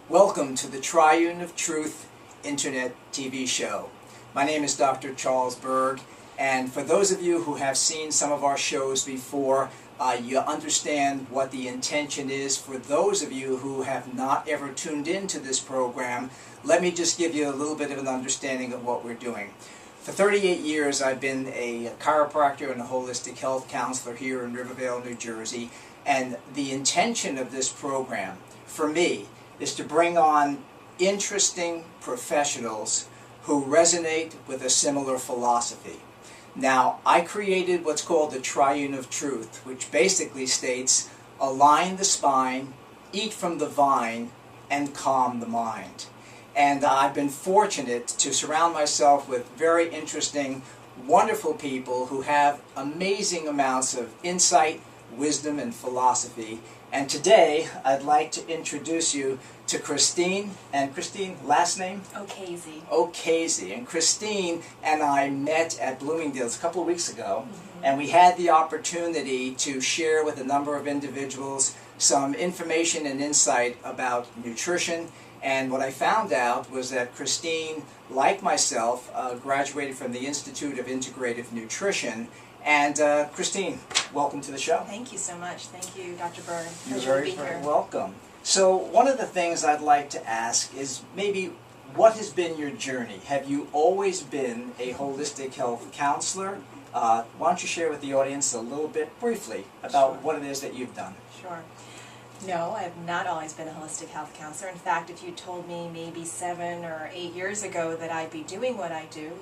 Welcome to the Triune of Truth Internet TV show. My name is Dr. Charles Berg, and for those of you who have seen some of our shows before, you understand what the intention is. For those of you who have not ever tuned into this program, let me just give you a little bit of an understanding of what we're doing. For 38 years, I've been a chiropractor and a holistic health counselor here in Rivervale, New Jersey, and the intention of this program, for me, is to bring on interesting professionals who resonate with a similar philosophy. Now, I created what's called the Triune of Truth, which basically states, align the spine, eat from the vine, and calm the mind. And I've been fortunate to surround myself with very interesting, wonderful people who have amazing amounts of insight, wisdom, and philosophy. And today, I'd like to introduce you to Christine. And Christine, last name? O'Casey. O'Casey. And Christine and I met at Bloomingdale's a couple of weeks ago, and we had the opportunity to share with a number of individuals some information and insight about nutrition. And what I found out was that Christine, like myself, graduated from the Institute of Integrative Nutrition. And Christine, welcome to the show. Thank you so much. Thank you, Dr. Byrne. You're Pleasure to be very here. welcome. So one of the things I'd like to ask is maybe what has been your journey? Have you always been a holistic health counselor? Why don't you share with the audience a little bit briefly about Sure. what it is that you've done? Sure. No, I have not always been a holistic health counselor. In fact, if you told me maybe 7 or 8 years ago that I'd be doing what I do,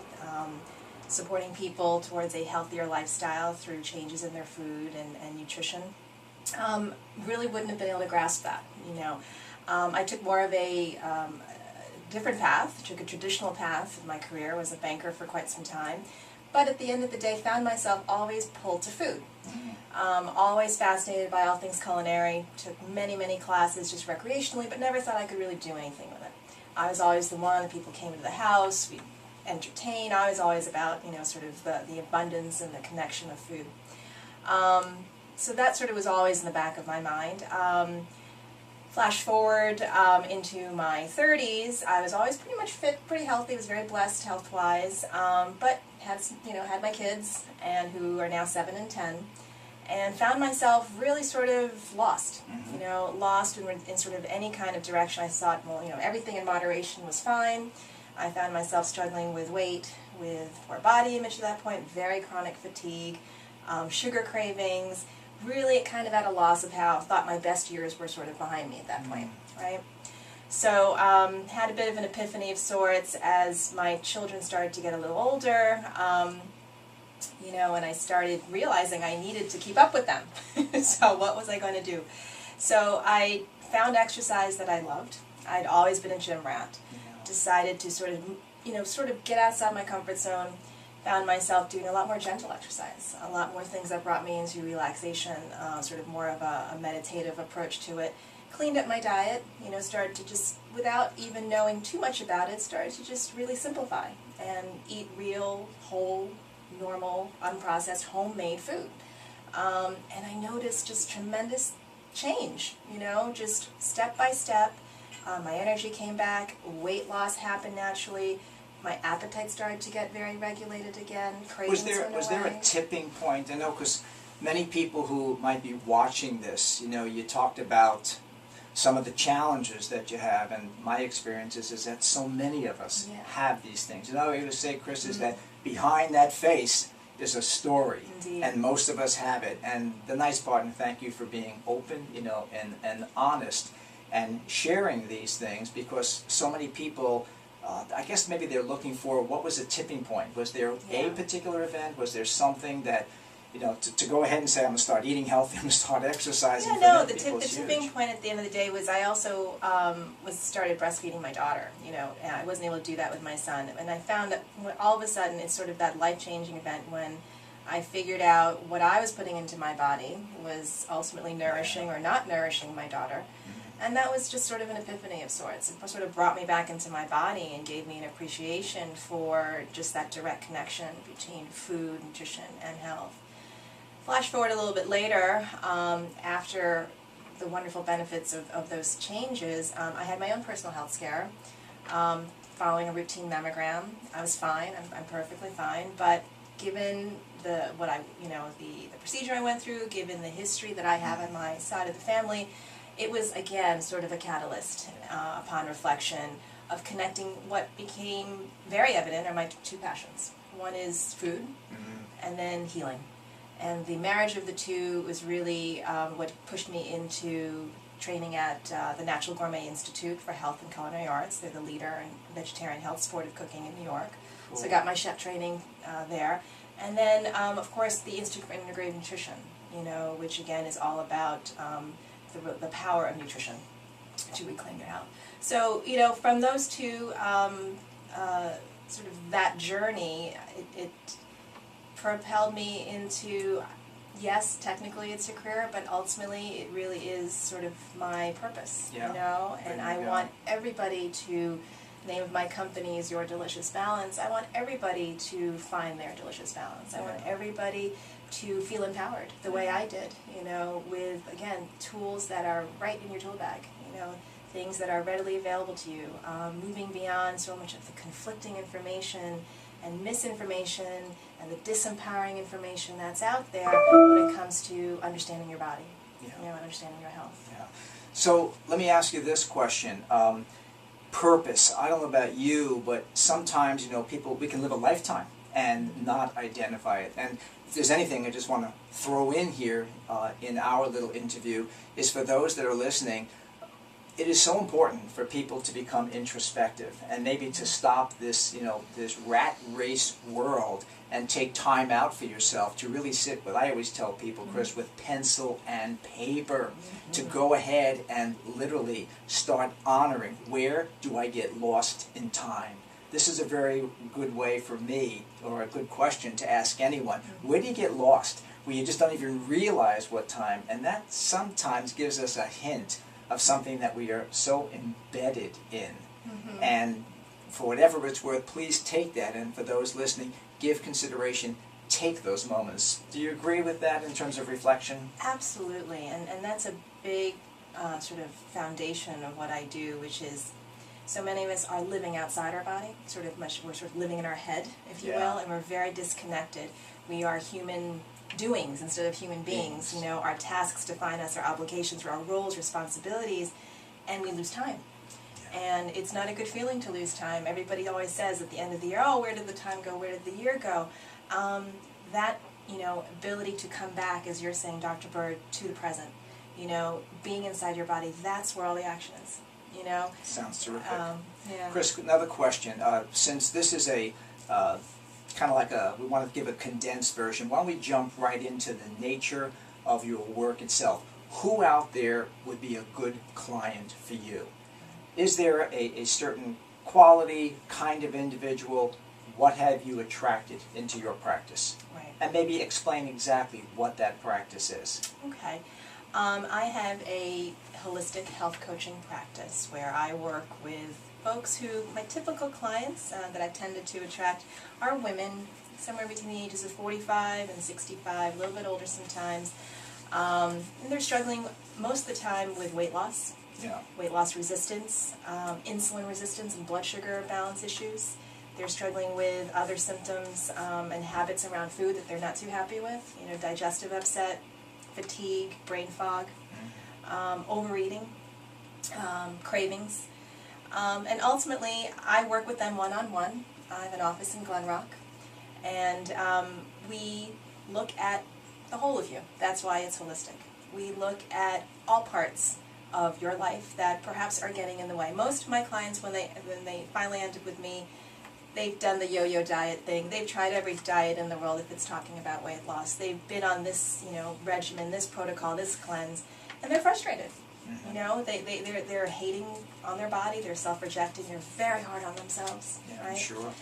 supporting people towards a healthier lifestyle through changes in their food and nutrition, really wouldn't have been able to grasp that. I took more of a different path, took a traditional path in my career, was a banker for quite some time, but at the end of the day found myself always pulled to food. Always fascinated by all things culinary, took many classes just recreationally, but never thought I could really do anything with it. I was always the one, people came to the house, we entertain. I was always about, sort of the abundance and the connection of food. So that sort of was always in the back of my mind. Flash forward into my 30s, I was always pretty much fit, pretty healthy, was very blessed health-wise, but had my kids, and who are now 7 and 10, and found myself really sort of lost, lost in sort of any kind of direction. I thought, well, everything in moderation was fine. I found myself struggling with weight, with poor body image at that point, very chronic fatigue, sugar cravings, really kind of at a loss of how I thought my best years were sort of behind me at that point, right? So had a bit of an epiphany of sorts as my children started to get a little older, and I started realizing I needed to keep up with them. So what was I going to do? So I found exercise that I loved. I'd always been a gym rat. Decided to sort of get outside my comfort zone, found myself doing a lot more gentle exercise, a lot more things that brought me into relaxation, sort of more of a meditative approach to it. Cleaned up my diet, started to just, without even knowing too much about it, started to just really simplify and eat real, whole, normal, unprocessed, homemade food. And I noticed just tremendous change, just step by step. My energy came back, weight loss happened naturally, my appetite started to get very regulated again, cravings went away. Was there a tipping point? I know, because many people who might be watching this, you talked about some of the challenges that you have, and my experience is that so many of us have these things. I would say, Chris, is that behind that face is a story. Indeed. And most of us have it. And the nice part, and thank you for being open, and honest, and sharing these things, because so many people, I guess maybe they're looking for, what was a tipping point? Was there a particular event? Was there something that, to go ahead and say, I'm going to start eating healthy, I'm going to start exercising? The tipping point at the end of the day was I also started breastfeeding my daughter, and I wasn't able to do that with my son. And I found that all of a sudden it's sort of that life-changing event when I figured out what I was putting into my body was ultimately nourishing or not nourishing my daughter. And that was just sort of an epiphany of sorts. It sort of brought me back into my body and gave me an appreciation for just that direct connection between food, nutrition, and health. Flash forward a little bit later, after the wonderful benefits of those changes, I had my own personal health scare. Following a routine mammogram, I was fine. I'm perfectly fine. But given the procedure I went through, given the history that I have on my side of the family, it was again sort of a catalyst upon reflection of connecting what became very evident are my two passions. One is food, and then healing. And the marriage of the two was really what pushed me into training at the Natural Gourmet Institute for Health and Culinary Arts. They're the leader in vegetarian health sportive cooking in New York. Cool. So I got my chef training there. And then, of course, the Institute for Integrative Nutrition, which again is all about the power of nutrition to reclaim your health. So, from those two, sort of that journey, it propelled me into, yes, technically it's a career, but ultimately it really is sort of my purpose, and I want everybody to, the name of my company is Your Delicious Balance, I want everybody to find their delicious balance. I want everybody to feel empowered the way I did, with, again, tools that are right in your tool bag, things that are readily available to you, moving beyond so much of the conflicting information and misinformation and the disempowering information that's out there when it comes to understanding your body, and understanding your health. Yeah. So let me ask you this question. Purpose. I don't know about you, but sometimes, we can live a lifetime and not identify it. And if there's anything I just want to throw in here in our little interview is for those that are listening, it is so important for people to become introspective and maybe to stop this, this rat race world and take time out for yourself to really sit with, I always tell people, Chris, with pencil and paper to go ahead and literally start honoring, where do I get lost in time? This is a very good way for me, or a good question to ask anyone. Where do you get lost? Where you just don't even realize what time, and that sometimes gives us a hint of something that we are so embedded in. And for whatever it's worth, please take that, and for those listening, give consideration, take those moments. Do you agree with that in terms of reflection? Absolutely, and that's a big sort of foundation of what I do, which is so many of us are living outside our body, we're sort of living in our head, if you will, and we're very disconnected. We are human doings instead of human beings. Our tasks define us, our obligations, our roles, responsibilities, and we lose time. And it's not a good feeling to lose time. Everybody always says at the end of the year, oh, where did the time go, where did the year go? That, ability to come back, as you're saying, Dr. Bird, to the present, being inside your body, that's where all the action is, Sounds terrific. Chris, another question. Since this is a kind of like we want to give a condensed version, why don't we jump right into the nature of your work itself? Who out there would be a good client for you? Is there a certain quality, kind of individual? What have you attracted into your practice? Right. And maybe explain exactly what that practice is. Okay. I have a holistic health coaching practice where I work with folks who, my typical clients that I've tended to attract are women somewhere between the ages of 45 and 65, a little bit older sometimes. And they're struggling most of the time with weight loss, weight loss resistance, insulin resistance and blood sugar balance issues. They're struggling with other symptoms and habits around food that they're not too happy with, digestive upset, fatigue, brain fog, overeating, cravings. And ultimately, I work with them one-on-one. I have an office in Glen Rock, and we look at the whole of you. That's why it's holistic. We look at all parts of your life that perhaps are getting in the way. Most of my clients, when they finally end up with me, they've done the yo-yo diet thing. They've tried every diet in the world if it's talking about weight loss. They've been on this, regimen, this protocol, this cleanse, and they're frustrated. They're hating on their body. They're self-rejecting. They're very hard on themselves. Yeah, right? Sure.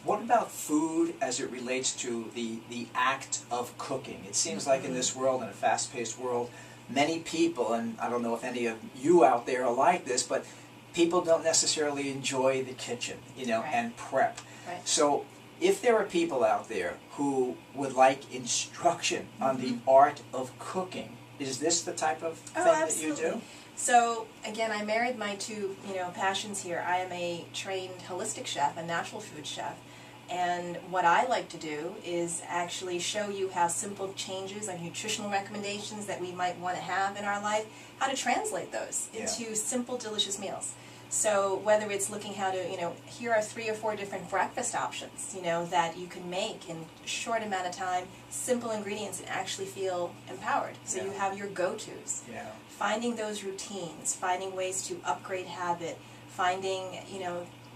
What about food as it relates to the act of cooking? It seems like in this world, in a fast-paced world, many people, and I don't know if any of you out there are like this, but people don't necessarily enjoy the kitchen, Right. and prep. Right. So if there are people out there who would like instruction on the art of cooking, is this the type of thing Oh, that you absolutely. do? So again, I married my two, passions here. I am a trained holistic chef, a natural food chef, and what I like to do is actually show you how simple changes and nutritional recommendations that we might want to have in our life, how to translate those into simple, delicious meals. So whether it's looking how to, here are 3 or 4 different breakfast options, that you can make in a short amount of time, simple ingredients, and actually feel empowered. So you have your go-tos. Yeah. Finding those routines, finding ways to upgrade habit, finding,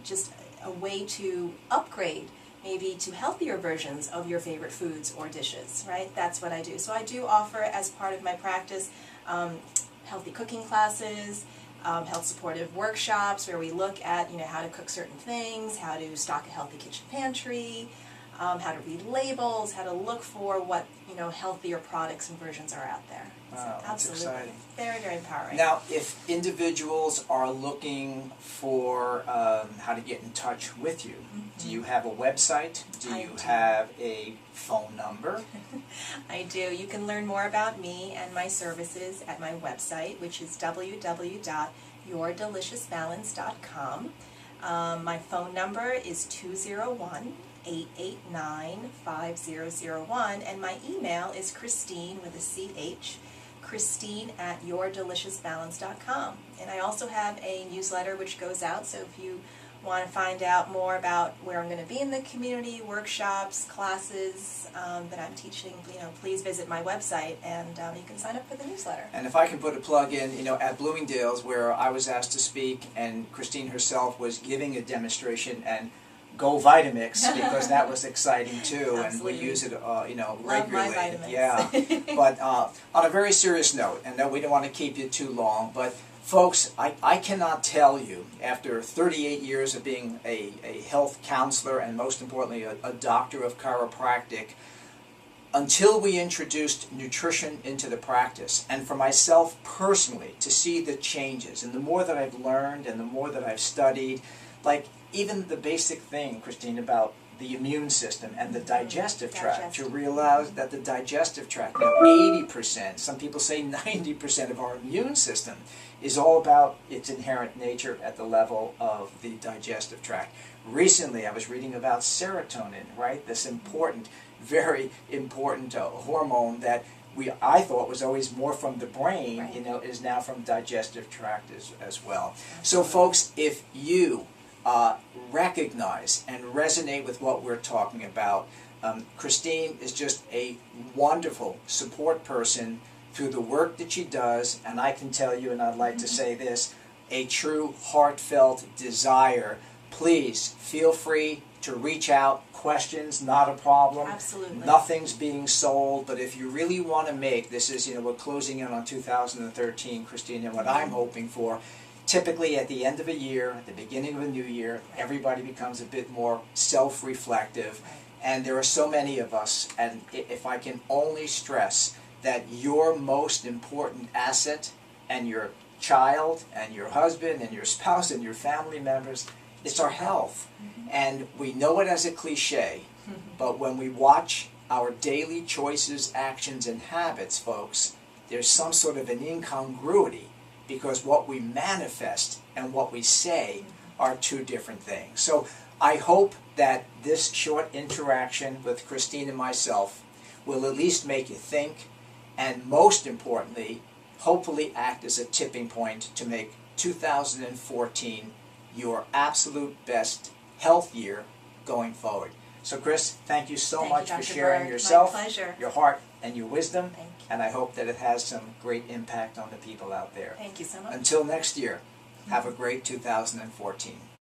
just a way to upgrade maybe to healthier versions of your favorite foods or dishes, right? That's what I do. So I do offer, as part of my practice, healthy cooking classes, health supportive workshops where we look at how to cook certain things, how to stock a healthy kitchen pantry, how to read labels, how to look for what healthier products and versions are out there. Wow, So, that's absolutely. exciting. Very, very empowering. Now, if individuals are looking for how to get in touch with you, do you have a website? Do I you do. have a phone number? I do. You can learn more about me and my services at my website, which is www.yourdeliciousbalance.com. My phone number is 201-889-5001, and my email is Christine with a CH, Christine@yourdeliciousbalance.com. And I also have a newsletter which goes out, so if you want to find out more about where I'm going to be in the community, workshops, classes that I'm teaching, please visit my website and you can sign up for the newsletter. And if I can put a plug in, at Bloomingdale's, where I was asked to speak, and Christine herself was giving a demonstration, and Go Vitamix, because that was exciting too, and we Absolutely. use it, regularly. Love my Vitamix. Yeah. But on a very serious note, and we don't want to keep you too long, but folks, I cannot tell you, after 38 years of being a health counselor and most importantly a doctor of chiropractic, until we introduced nutrition into the practice, and for myself personally to see the changes, and the more that I've learned and the more that I've studied, like even the basic thing, Christine, about the immune system and the digestive tract, to realize that the digestive tract, 80%, some people say 90% of our immune system is all about its inherent nature at the level of the digestive tract. Recently, I was reading about serotonin, right? This important, very important hormone that I thought was always more from the brain, Right. Is now from digestive tract as well. So, folks, if you recognize and resonate with what we're talking about, Christine is just a wonderful support person through the work that she does, and I can tell you, and I'd like to say this, a true heartfelt desire. Please feel free to reach out. Questions, not a problem. Absolutely. Nothing's being sold, but if you really want to make, this is, we're closing in on 2013, Christine, and what I'm hoping for, typically at the end of a year, at the beginning of a new year, everybody becomes a bit more self-reflective, and there are so many of us, and if I can only stress that your most important asset, and your child and your husband and your spouse and your family members, it's our health. And we know it as a cliche, but when we watch our daily choices, actions, and habits, folks, there's some sort of an incongruity, because what we manifest and what we say are two different things. So I hope that this short interaction with Christine and myself will at least make you think, and most importantly, hopefully act as a tipping point to make 2014 your absolute best health year going forward. So Chris, thank you so Thank much you, for Dr. sharing Berg. yourself, My pleasure. your heart, and your wisdom, Thank you. and I hope that it has some great impact on the people out there. Thank you so much. Until next year, have a great 2014.